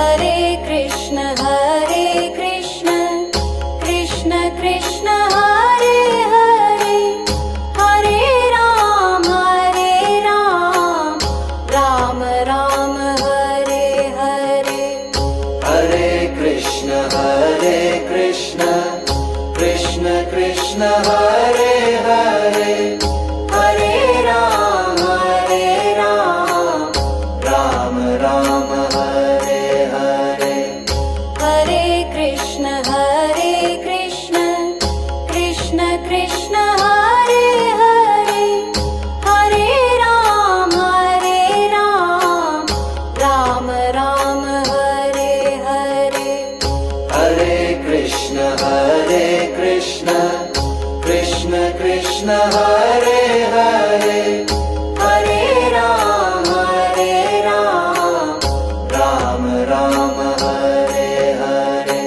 Hare Krishna Krishna Krishna Hare Hare, Hare Ram Ram Ram Hare Hare. Hare Krishna Krishna Krishna Hare Hare, Hare Ram Ram Ram Hare Hare. Hare Krishna Krishna Krishna Hare Hare, Hare Ram Ram Ram Hare Hare. Hare Krishna Krishna Krishna Hare Hare, Hare Ram Ram Ram Hare Hare.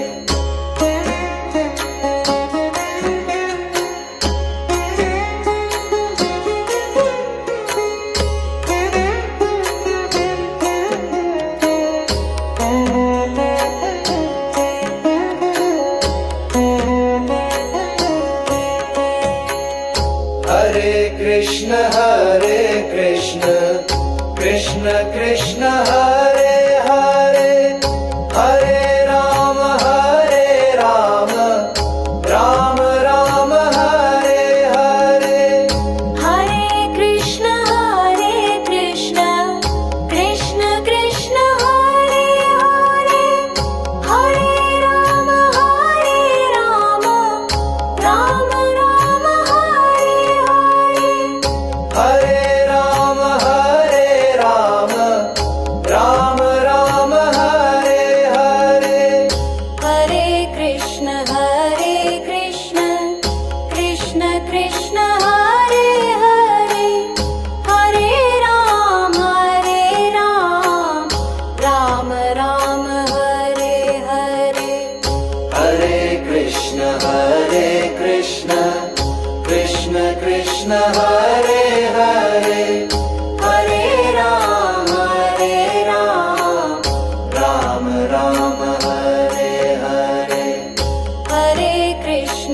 Hare Krishna Krishna Krishna Hare Hare, Hare Ram Ram Ram Hare Hare. Hare Krishna Krishna Krishna Hare Hare, Hare Ram Ram Ram Hare Hare. Hare Ram Ram Ram Hare Hare. Hare Krishna Krishna Krishna Hare Hare, Hare Ram Ram Ram Hare Hare. Hare Krishna Krishna Krishna Hare Hare, Hare Ram Ram Ram Hare Hare. Hare Krishna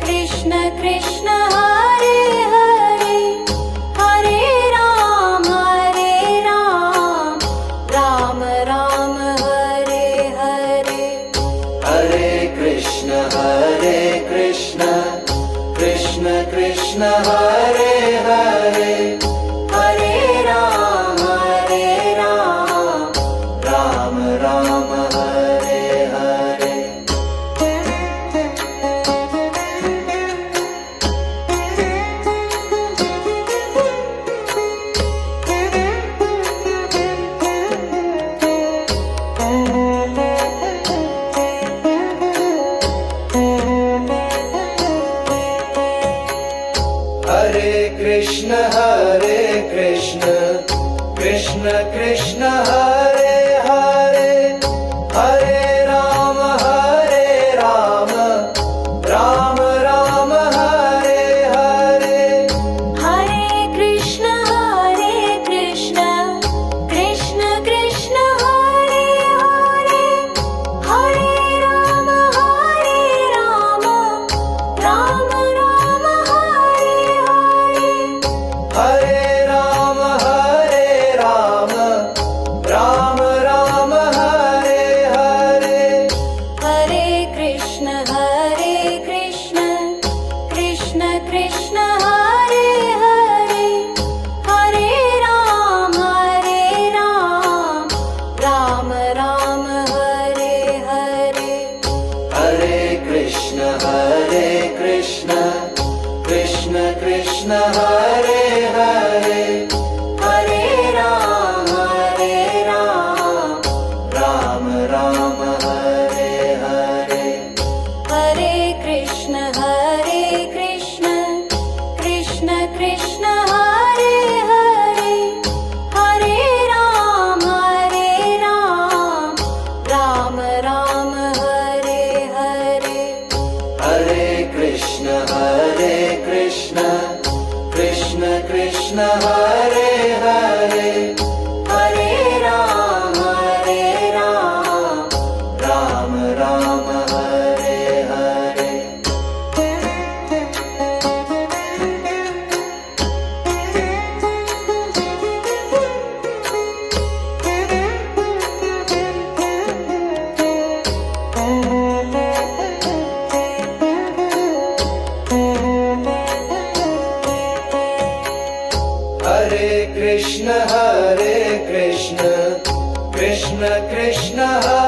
Krishna Krishna Hare Hare, Hare Ram Ram Ram Hare Hare. Hare Krishna Krishna Krishna Hare Hare, Hare Ram Ram Ram Hare Hare. Hare Krishna Krishna Krishna Hare Hare, Hare Ram Ram Ram Hare Hare. Hare Krishna Krishna Krishna Hare Hare, Hare Ram Ram Ram Hare Hare. Hare Ram Ram Krishna Krishna Krishna Hare